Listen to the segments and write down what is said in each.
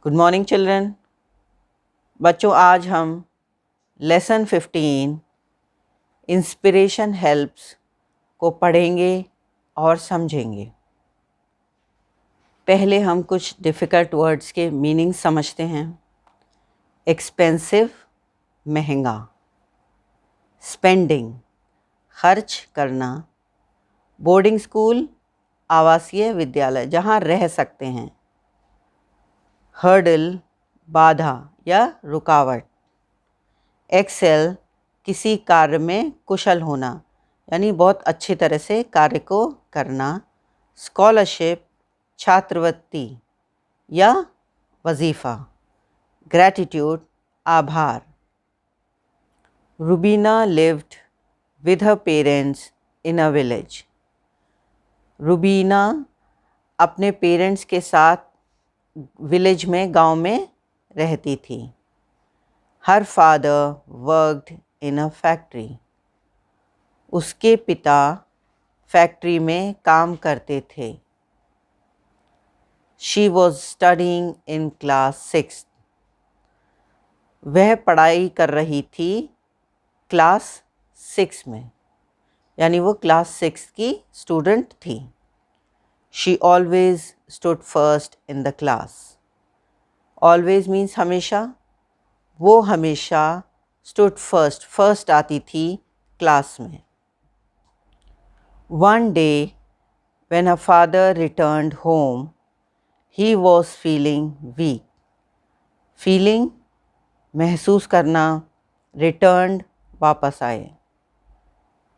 Good morning children. बच्चों, आज हम लेसन 15 इंस्पिरेशन हेल्प्स को पढ़ेंगे और समझेंगे। पहले हम कुछ डिफ़िकल्ट वर्ड्स के मीनिंग समझते हैं। एक्सपेंसिव, महंगा। स्पेंडिंग, खर्च करना। बोर्डिंग स्कूल, आवासीय विद्यालय जहाँ रह सकते हैं। हर्डल, बाधा या रुकावट। एक्सेल, किसी कार्य में कुशल होना, यानी बहुत अच्छी तरह से कार्य को करना। स्कॉलरशिप, छात्रवृत्ति या वजीफ़ा। ग्रैटिट्यूड, आभार। Rubina lived with her parents in a village. Rubina अपने पेरेंट्स के साथ विलेज में, गांव में रहती थी। Her father worked in a factory. उसके पिता फैक्ट्री में काम करते थे। She was studying in class 6। वह पढ़ाई कर रही थी क्लास 6 में, यानी वो क्लास 6 की स्टूडेंट थी। She always stood first in the class. Always means हमेशा। वो हमेशा स्टूड फर्स्ट, फर्स्ट आती थी क्लास में। One day, when her father returned home, he was feeling weak. Feeling, महसूस करना, returned, वापस आए।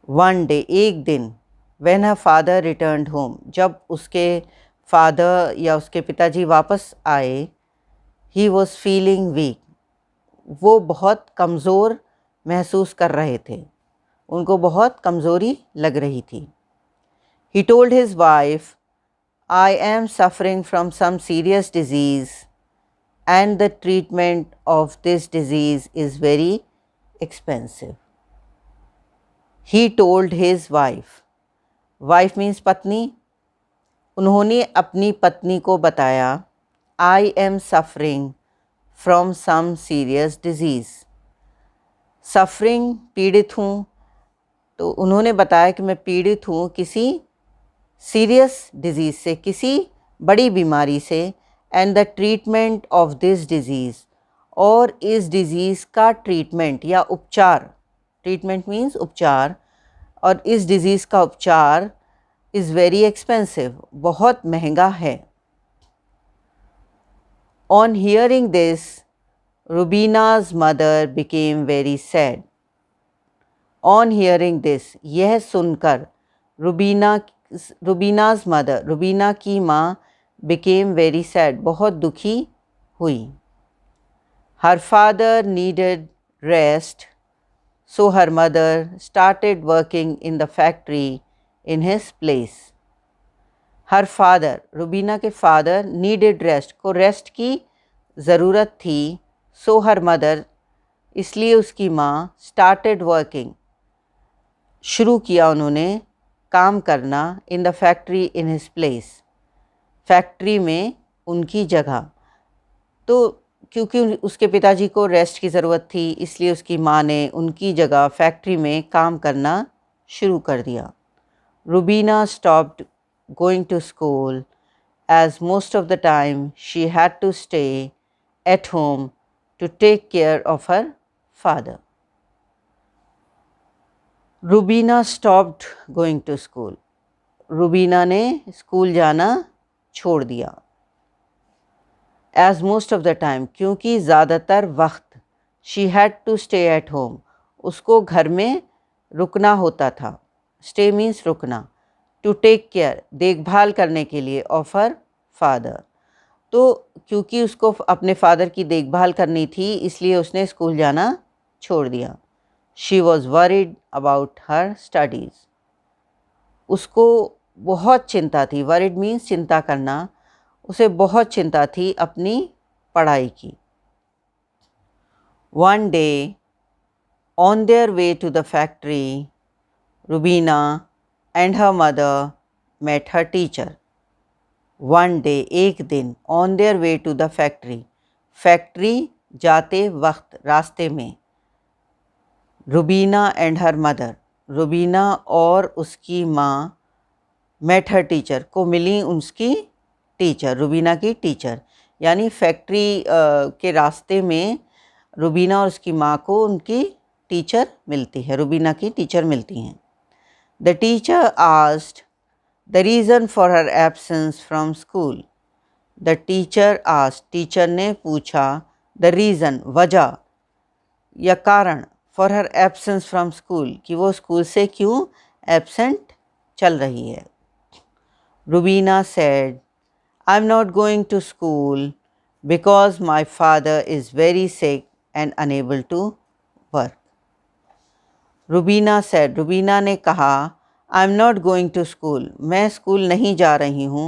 One day, एक दिन, when her father returned home, जब उसके फादर या उसके पिताजी वापस आए, he was feeling weak. वो बहुत कमज़ोर महसूस कर रहे थे, उनको बहुत कमज़ोरी लग रही थी। He told his wife, I am suffering from some serious disease and the treatment of this disease is very expensive. He told his wife. Wife means पत्नी। उन्होंने अपनी पत्नी को बताया, I am suffering from some serious disease. Suffering, पीड़ित हूँ, तो उन्होंने बताया कि मैं पीड़ित हूँ किसी सीरियस डिज़ीज़ से, किसी बड़ी बीमारी से। And the treatment of this disease, और इस डिज़ीज़ का ट्रीटमेंट या उपचार, ट्रीटमेंट मीन्स उपचार, और इस डिज़ीज़ का उपचार इज़ वेरी एक्सपेंसिव, बहुत महंगा है। On hearing this, Rubina's mother became very sad. On hearing this, यह सुनकर रुबीनाज मदर, रुबीना की माँ, बिकेम वेरी सैड, बहुत दुखी हुई। Her father needed rest, so her mother started working in the factory in his place. Her father, Rubina के father, needed rest, को rest की ज़रूरत थी। सो हर मदर, इसलिए उसकी माँ, स्टार्टेड वर्किंग, शुरू किया उन्होंने काम करना, in the factory in his place, factory में उनकी जगह। तो क्योंकि उसके पिताजी को रेस्ट की ज़रूरत थी, इसलिए उसकी माँ ने उनकी जगह फैक्ट्री में काम करना शुरू कर दिया। Rubina stopped going to school as most of the time she had to stay at home to take care of her father. Rubina stopped going to school, Rubina ने स्कूल जाना छोड़ दिया। As most of the time, क्योंकि ज़्यादातर वक्त, she had to stay at home, उसको घर में रुकना होता था। स्टे मीन्स रुकना। टू टेक केयर, देखभाल करने के लिए, ऑफ हर फादर, तो क्योंकि उसको अपने फादर की देखभाल करनी थी, इसलिए उसने स्कूल जाना छोड़ दिया। She was worried about her studies, उसको बहुत चिंता थी। वरीड मीन्स चिंता करना, उसे बहुत चिंता थी अपनी पढ़ाई की। One day, on their way to the factory, Rubina and her mother met her teacher. One day, एक दिन, on their way to the factory, factory जाते वक्त रास्ते में। Rubina and her mother, Rubina और उसकी माँ मेट हर टीचर, को मिली उसकी टीचर, रुबीना की टीचर। यानी फैक्ट्री के रास्ते में रुबीना और उसकी माँ को उनकी टीचर मिलती है, रुबीना की टीचर मिलती हैं। The teacher asked the reason for her absence from school. The teacher asked, teacher ने पूछा, द रीज़न, वजह या कारण, for her absence from school, कि वो स्कूल से क्यों एब्सेंट चल रही है। Rubina said, I'm not going to school because my father is very sick and unable to work. Rubina said, Rubina ने कहा, I'm not going to school, मैं स्कूल नहीं जा रही हूँ,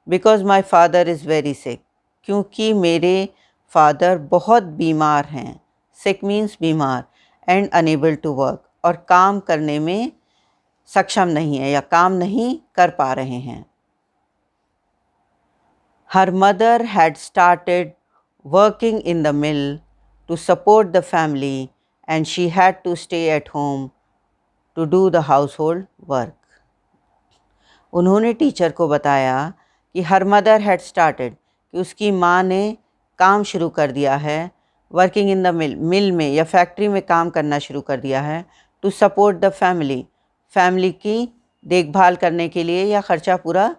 because my father is very sick, क्योंकि मेरे फादर बहुत बीमार हैं। sick means बीमार, and unable to work, और काम करने में सक्षम नहीं है या काम नहीं कर पा रहे हैं। Her mother had started working in the mill to support the family and she had to stay at home to do the household work. उन्होंने टीचर को बताया कि हर मदर हैड स्टार्टेड, कि उसकी माँ ने काम शुरू कर दिया है, वर्किंग इन द मिल, मिल में या फैक्ट्री में काम करना शुरू कर दिया है, to support the family, family की देखभाल करने के लिए या ख़र्चा पूरा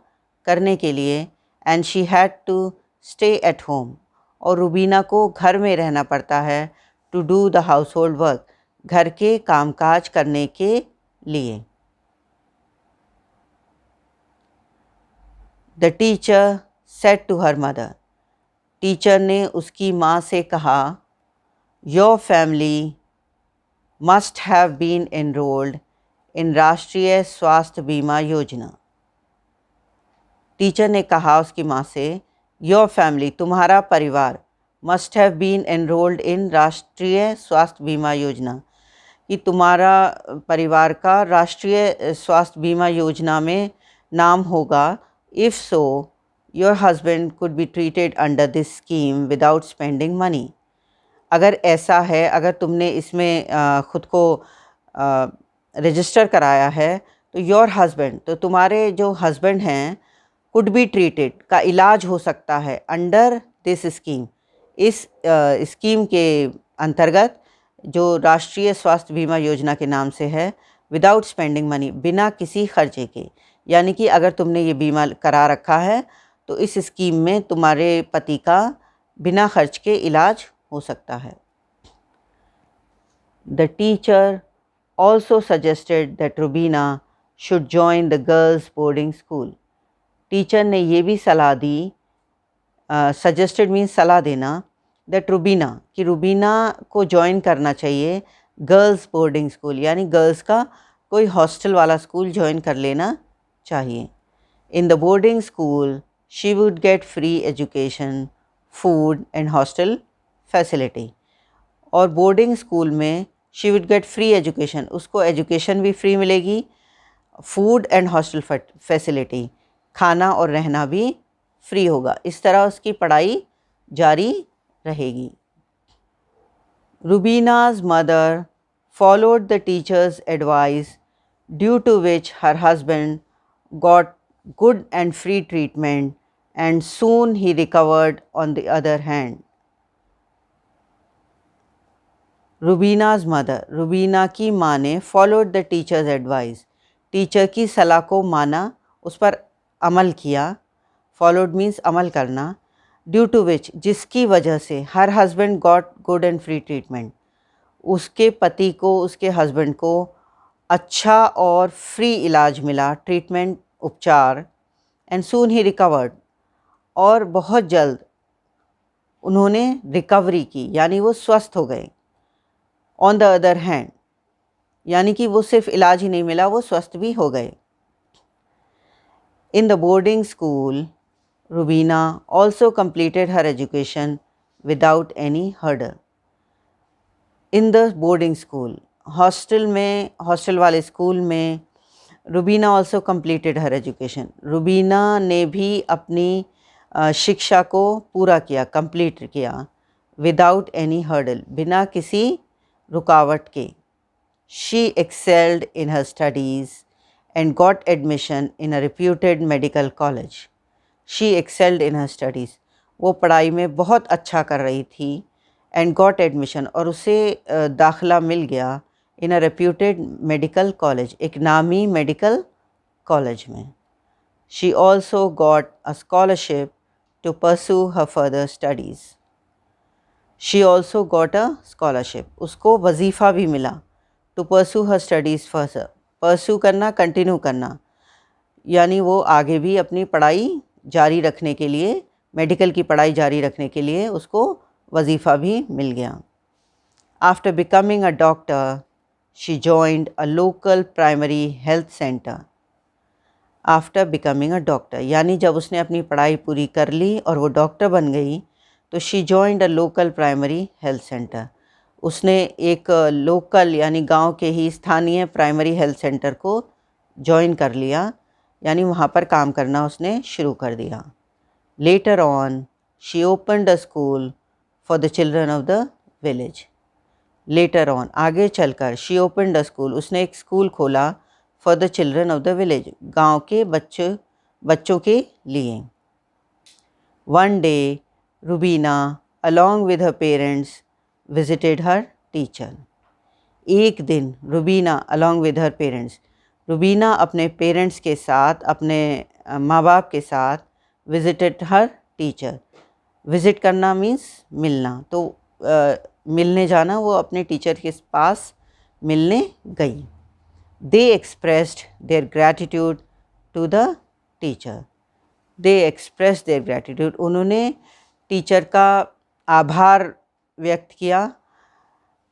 करने के लिए, and she had to stay at home, और रुबीना को घर में रहना पड़ता है, to do the household work, घर के कामकाज करने के लिए। The teacher said to her mother, teacher ने उसकी माँ से कहा, your family must have been enrolled in Rashtriya Swasthya बीमा योजना। टीचर ने कहा उसकी माँ से, योर फैमिली, तुम्हारा परिवार, must have been enrolled in Rashtriya Swasthya बीमा योजना, कि तुम्हारा परिवार का राष्ट्रीय स्वास्थ्य बीमा योजना में नाम होगा। If so your husband could be treated under this scheme without spending money. अगर ऐसा है, अगर तुमने इसमें ख़ुद को रजिस्टर कराया है, तो योर हस्बैंड, तो तुम्हारे जो हस्बैंड हैं, कुड बी ट्रीटेड, का इलाज हो सकता है, अंडर दिस स्कीम, इस स्कीम के अंतर्गत जो राष्ट्रीय स्वास्थ्य बीमा योजना के नाम से है, विदाउट स्पेंडिंग मनी, बिना किसी खर्चे के। यानी कि अगर तुमने ये बीमा करा रखा है तो इस स्कीम में तुम्हारे पति का बिना खर्च के इलाज हो सकता है। The teacher also suggested that Rubina should join the girls boarding school. Teacher ने ये भी सलाह दी, सजेस्टेड मीन्स सलाह देना, दैट रुबीना, कि रुबीना को ज्वाइन करना चाहिए गर्ल्स बोर्डिंग स्कूल, यानी गर्ल्स का कोई हॉस्टल वाला स्कूल ज्वाइन कर लेना चाहिए। In the boarding school she would get free education, food and hostel facility. और बोर्डिंग स्कूल में she would get free education, उसको एजुकेशन भी फ्री मिलेगी, फूड एंड हॉस्टल फैसिलिटी, खाना और रहना भी फ्री होगा। इस तरह उसकी पढ़ाई जारी रहेगी। रुबीना's mother followed the teacher's advice, due to which her husband got good and free treatment and soon he recovered. On the other hand, रुबीना's mother, Rubina की माँ ने followed the teacher's advice, teacher की सलाह को माना, उस पर अमल किया। followed means अमल करना। ड्यू टू विच, जिसकी वजह से, her husband got good and free treatment, उसके पति को, उसके हस्बैंड को अच्छा और फ्री इलाज मिला, ट्रीटमेंट, उपचार। एंड सून ही रिकवर्ड, और बहुत जल्द उन्होंने रिकवरी की, यानी वो स्वस्थ हो गए। ऑन द अदर हैंड, यानी कि वो सिर्फ इलाज ही नहीं मिला, वो स्वस्थ भी हो गए। In the boarding school Rubina also completed her education without any hurdle. In the boarding school, hostel में, हॉस्टल वाले स्कूल में, Rubina also completed her education. Rubina ने भी अपनी शिक्षा को पूरा किया, कंप्लीट किया, विदाउट एनी हर्डल, बिना किसी रुकावट के। She excelled in her studies and got admission in a reputed medical college. She excelled in her studies, वो पढ़ाई में बहुत अच्छा कर रही थी। एंड गॉट एडमिशन, और उसे दाखिला मिल गया in a reputed medical college, एक नामी मेडिकल कॉलेज में। She also got a scholarship to pursue her further studies. She also got a scholarship, उसको वजीफ़ा भी मिला। To pursue her studies further, pursue करना, कंटिन्यू करना, यानी वो आगे भी अपनी पढ़ाई जारी रखने के लिए, मेडिकल की पढ़ाई जारी रखने के लिए उसको वजीफ़ा भी मिल गया। After becoming a doctor, she joined a local primary health centre. After becoming a doctor, यानी जब उसने अपनी पढ़ाई पूरी कर ली और वो डॉक्टर बन गई, तो she joined a local primary health centre, उसने एक लोकल यानी गांव के ही स्थानीय प्राइमरी हेल्थ सेंटर को जॉइन कर लिया, यानी वहाँ पर काम करना उसने शुरू कर दिया। Later on she opened a school for the children of the village. Later on, आगे चलकर, शी ओपनड अ स्कूल, उसने एक स्कूल खोला for the children of the village, गांव के बच्चों के लिए। One day Rubina along with her parents visited her teacher. एक दिन Rubina along with her parents, Rubina अपने पेरेंट्स के साथ, अपने माँ बाप के साथ, विजिटेड हर टीचर, विज़िट करना मीन्स मिलना, तो मिलने जाना, वो अपने टीचर के पास मिलने गई। They expressed their gratitude to the teacher. They express their gratitude, उन्होंने टीचर का आभार व्यक्त किया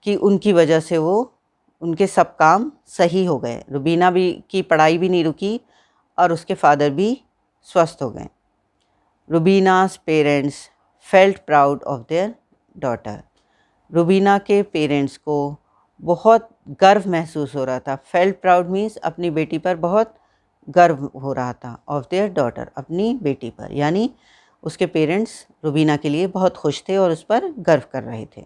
कि उनकी वजह से वो उनके सब काम सही हो गए। रुबीना भी की पढ़ाई भी नहीं रुकी और उसके फादर भी स्वस्थ हो गए। Rubina's parents felt proud of their daughter. Rubina के पेरेंट्स को बहुत गर्व महसूस हो रहा था। फेल्ट प्राउड मीन्स अपनी बेटी पर बहुत गर्व हो रहा था। ऑफ देयर डॉटर, अपनी बेटी पर, यानी उसके पेरेंट्स रुबीना के लिए बहुत खुश थे और उस पर गर्व कर रहे थे।